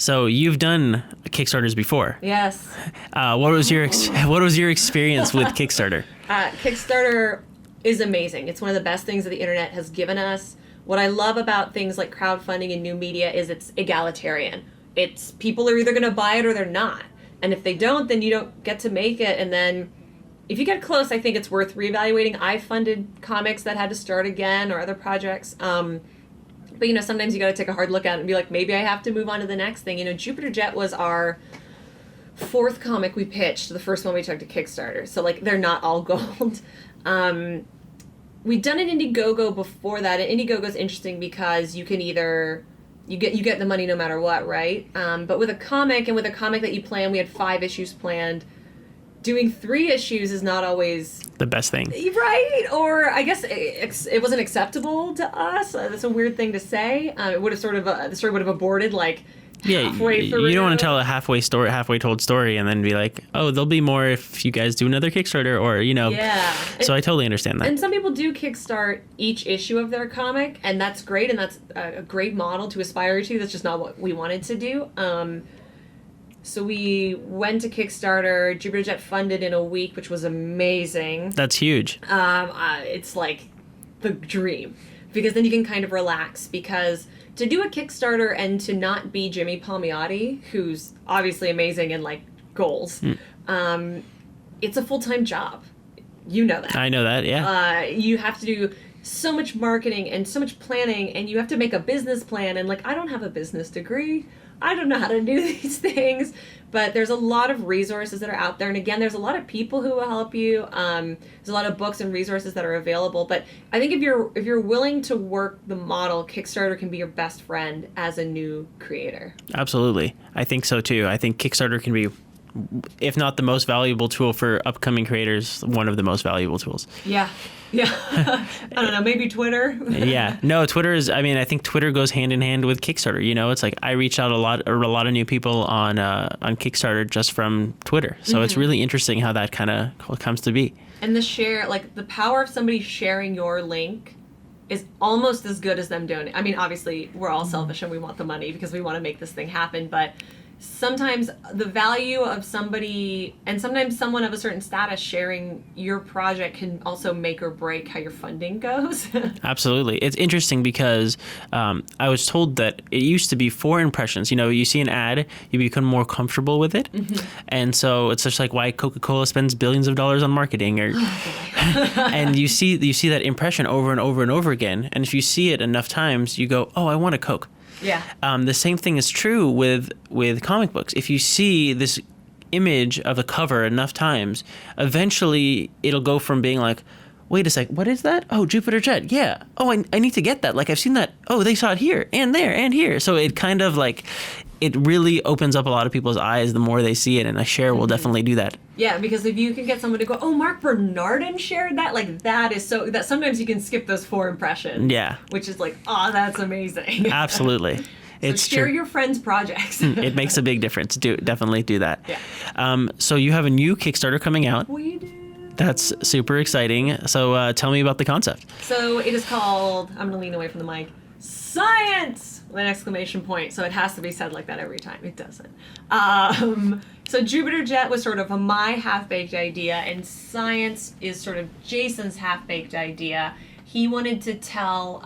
So you've done Kickstarters before. Yes. What was your experience with Kickstarter? Kickstarter is amazing. It's one of the best things that the internet has given us. What I love about things like crowdfunding and new media is it's egalitarian. It's people are either going to buy it or they're not. And if they don't, then you don't get to make it. And then if you get close, I think it's worth reevaluating. I funded comics that had to start again or other projects. But, you know, sometimes you got to take a hard look at it and be like, maybe I have to move on to the next thing. You know, Jupiter Jet was our 4th comic we pitched, the first one we took to Kickstarter. So, like, they're not all gold. We'd done an Indiegogo before that. And Indiegogo's interesting because you can either... You get the money no matter what, right? But with a comic that you plan, we had 5 issues planned. Doing 3 issues is not always the best thing, right? Or I guess it wasn't acceptable to us. That's a weird thing to say. It would have the story would have aborted like halfway through. You don't want to tell a halfway told story and then be like, oh, there'll be more if you guys do another Kickstarter, or you know. Yeah. So I totally understand that. And some people do kickstart each issue of their comic, and that's great, and that's a great model to aspire to. That's just not what we wanted to do. So we went to Kickstarter. Jupiter Jet funded in a week, which was amazing. That's huge. It's like the dream, because then you can kind of relax, because to do a Kickstarter and to not be Jimmy Palmiotti, who's obviously amazing and like goals, it's a full-time job. You know that. I know that, yeah. You have to do so much marketing and so much planning, and you have to make a business plan, and like, I don't have a business degree. I don't know how to do these things, but there's a lot of resources that are out there. And again, there's a lot of people who will help you. There's a lot of books and resources that are available. But I think if you're willing to work the model, Kickstarter can be your best friend as a new creator. Absolutely. I think so too. I think Kickstarter can be, if not the most valuable tool for upcoming creators, one of the most valuable tools. Yeah. Yeah. I don't know, maybe Twitter. Yeah. No, Twitter is, I mean, I think Twitter goes hand in hand with Kickstarter. You know, it's like I reach out a lot of new people on Kickstarter just from Twitter. So It's really interesting how that kind of comes to be. And the power of somebody sharing your link is almost as good as them doing it. I mean, obviously, we're all selfish and we want the money because we want to make this thing happen, but sometimes the value of somebody, and sometimes someone of a certain status sharing your project, can also make or break how your funding goes. Absolutely. It's interesting because I was told that it used to be 4 impressions. You know, you see an ad, you become more comfortable with it. Mm-hmm. And so it's just like why Coca-Cola spends billions of dollars on marketing, or and you see that impression over and over and over again. And if you see it enough times, you go, oh, I want a Coke. Yeah. The same thing is true with comic books. If you see this image of a cover enough times, eventually it'll go from being like, wait a sec, what is that? Oh, Jupiter Jet. Yeah. Oh, I need to get that. Like, I've seen that. Oh, they saw it here and there and here. So it kind of like, it really opens up a lot of people's eyes the more they see it, and a share will definitely do that. Yeah, because if you can get someone to go, oh, Mark Bernardin shared that, like, that is so, that sometimes you can skip those 4 impressions. Yeah. Which is like, oh, that's amazing. Absolutely. It's share your friends' projects. It makes a big difference. Definitely do that. Yeah. So you have a new Kickstarter coming out. We do. That's super exciting. So tell me about the concept. So it is called, I'm going to lean away from the mic, Science! With an exclamation point. So it has to be said like that every time. It doesn't. So Jupiter Jet was sort of my half-baked idea, and Science is sort of Jason's half-baked idea. He wanted to tell,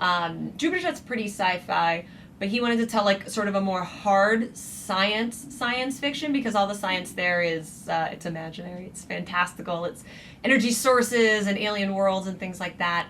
Jupiter Jet's pretty sci-fi, but he wanted to tell like sort of a more hard science fiction, because all the science there is, it's imaginary, it's fantastical, it's energy sources and alien worlds and things like that.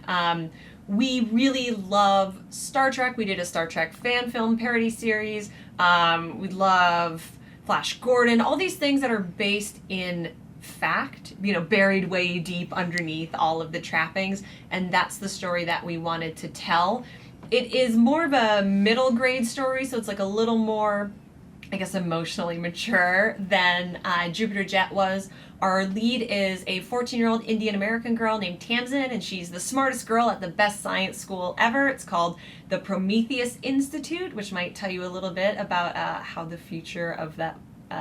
We really love Star Trek. We did a Star Trek fan film parody series. We love Flash Gordon, all these things that are based in fact, you know, buried way deep underneath all of the trappings. And that's the story that we wanted to tell. It is more of a middle grade story, so it's like a little more, I guess, emotionally mature than Jupiter Jet was. Our lead is a 14-year-old Indian American girl named Tamsin, and she's the smartest girl at the best science school ever. It's called the Prometheus Institute, which might tell you a little bit about how the future of that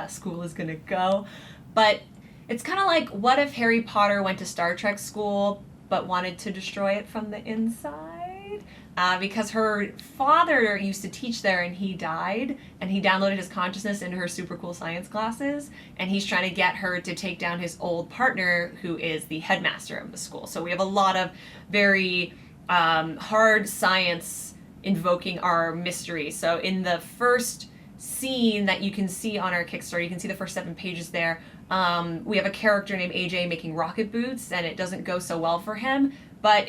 school is going to go. But it's kind of like, what if Harry Potter went to Star Trek school but wanted to destroy it from the inside? suicide. Because her father used to teach there and he died, and he downloaded his consciousness into her super cool science classes, and he's trying to get her to take down his old partner, who is the headmaster of the school. So we have a lot of very hard science invoking our mystery. So in the first scene that you can see on our Kickstarter, you can see the first 7 pages there, we have a character named AJ making rocket boots, and it doesn't go so well for him, but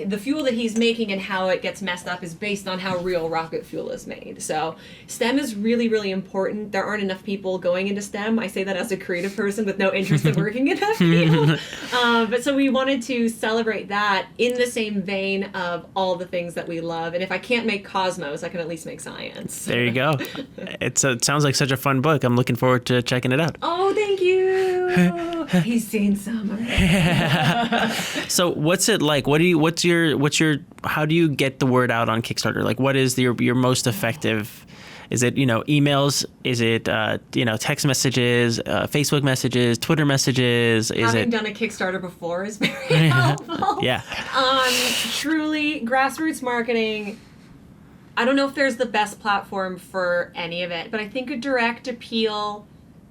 the fuel that he's making and how it gets messed up is based on how real rocket fuel is made. So STEM is really, really important. There aren't enough people going into STEM. I say that as a creative person with no interest in working in that field. But so we wanted to celebrate that in the same vein of all the things that we love. And if I can't make Cosmos, I can at least make science. There you go. It sounds like such a fun book. I'm looking forward to checking it out. Oh, thank you. He's seen some already. So what's it like? How do you get the word out on Kickstarter? Like, what is your most effective? Is it, emails? Is it, text messages, Facebook messages, Twitter messages? Having done a Kickstarter before is very helpful. Yeah. Truly, grassroots marketing, I don't know if there's the best platform for any of it, but I think a direct appeal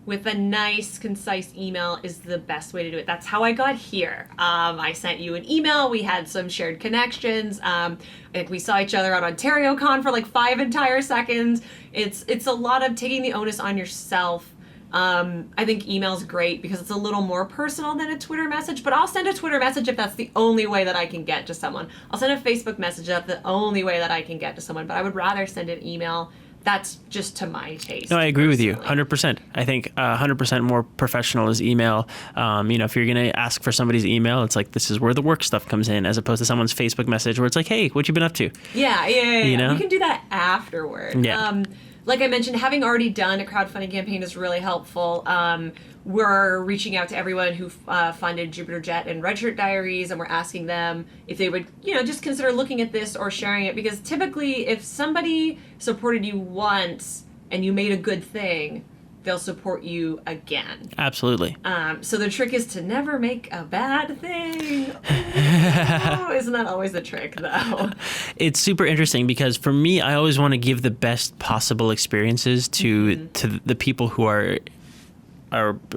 with a nice, concise email is the best way to do it. That's how I got here. I sent you an email. We had some shared connections. I think we saw each other at OntarioCon for like 5 entire seconds. It's a lot of taking the onus on yourself. I think email's great because it's a little more personal than a Twitter message, but I'll send a Twitter message if that's the only way that I can get to someone. I'll send a Facebook message if that's the only way that I can get to someone, but I would rather send an email. That's just to my taste. No, I agree with you 100%. I think 100% more professional is email. If you're going to ask for somebody's email, it's like, this is where the work stuff comes in, as opposed to someone's Facebook message where it's like, hey, what you been up to? Yeah. We can do that afterward. Yeah. Like I mentioned, having already done a crowdfunding campaign is really helpful. We're reaching out to everyone who funded Jupiter Jet and Red Shirt Diaries, and we're asking them if they would, just consider looking at this or sharing it. Because typically, if somebody supported you once and you made a good thing, they'll support you again. Absolutely. So the trick is to never make a bad thing. Ooh, isn't that always the trick, though? It's super interesting because for me, I always want to give the best possible experiences to the people who are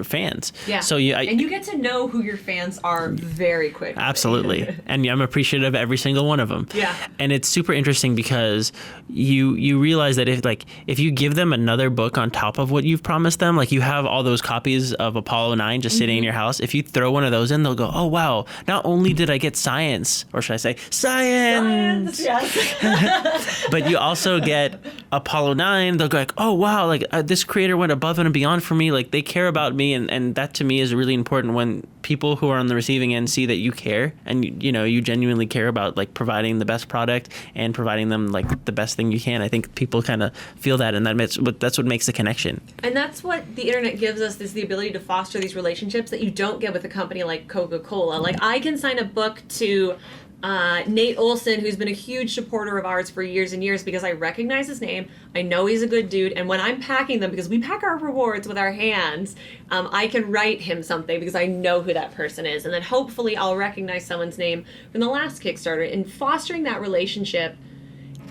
fans. Yeah. So and you get to know who your fans are very quickly. Absolutely. And I'm appreciative of every single one of them. Yeah. And it's super interesting because you realize that if you give them another book on top of what you've promised them, like you have all those copies of Apollo 9 just sitting in your house, if you throw one of those in, they'll go, oh wow, not only did I get science, or should I say science, yes. but you also get Apollo 9. They'll go like, oh wow, like this creator went above and beyond for me. Like they care about me, and that to me is really important when people who are on the receiving end see that you care and you genuinely care about like providing the best product and providing them like the best thing you can. I think people kind of feel that, and that's what makes the connection. And that's what the internet gives us, is the ability to foster these relationships that you don't get with a company like Coca-Cola. Like I can sign a book to Nate Olson, who's been a huge supporter of ours for years and years, because I recognize his name, I know he's a good dude, and when I'm packing them, because we pack our rewards with our hands, I can write him something because I know who that person is, and then hopefully I'll recognize someone's name from the last Kickstarter. And fostering that relationship,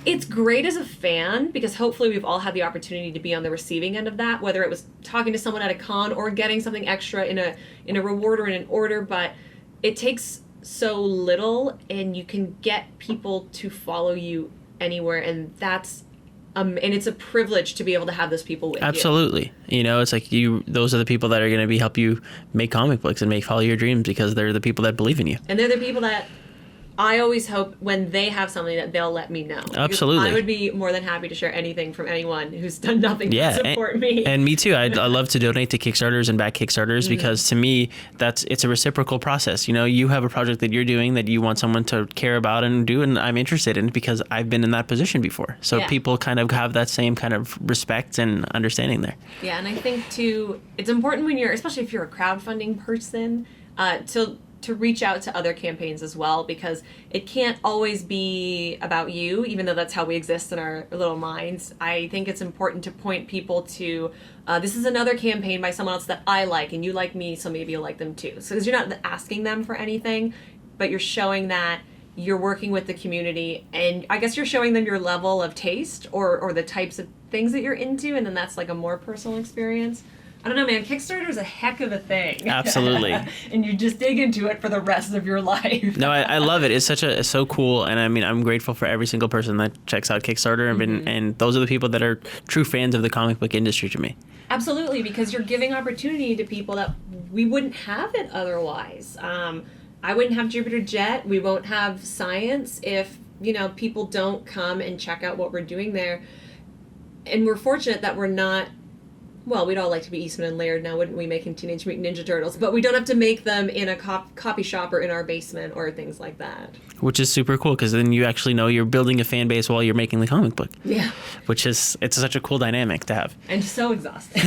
it's great as a fan because hopefully we've all had the opportunity to be on the receiving end of that, whether it was talking to someone at a con or getting something extra in a reward or in an order, but it takes so little and you can get people to follow you anywhere, and that's and it's a privilege to be able to have those people with you. Absolutely. It's like those are the people that are going to help you make comic books and follow your dreams, because they're the people that believe in you. And they're the people that I always hope when they have something that they'll let me know. Absolutely. I would be more than happy to share anything from anyone who's done nothing to support me. And me too. I love to donate to Kickstarters and back Kickstarters because to me, it's a reciprocal process. You have a project that you're doing that you want someone to care about and do, and I'm interested in it because I've been in that position before. So people kind of have that same kind of respect and understanding there. Yeah, and I think too, it's important when especially if you're a crowdfunding person, to reach out to other campaigns as well, because it can't always be about you, even though that's how we exist in our little minds. I think it's important to point people to, this is another campaign by someone else that I like, and you like me, so maybe you'll like them too. So because you're not asking them for anything, but you're showing that you're working with the community, and I guess you're showing them your level of taste or the types of things that you're into, and then that's like a more personal experience. I don't know, man. Kickstarter is a heck of a thing. Absolutely. And you just dig into it for the rest of your life. No, I love it. It's so cool, and I mean, I'm grateful for every single person that checks out Kickstarter, and those are the people that are true fans of the comic book industry to me. Absolutely, because you're giving opportunity to people that we wouldn't have it otherwise. I wouldn't have Jupiter Jet. We won't have Science if, people don't come and check out what we're doing there. And we're fortunate that we're not, well, we'd all like to be Eastman and Laird now, wouldn't we, making Teenage Mutant Ninja Turtles? But we don't have to make them in a copy shop or in our basement or things like that. Which is super cool, because then you actually know you're building a fan base while you're making the comic book. Yeah. It's such a cool dynamic to have. And so exhausting.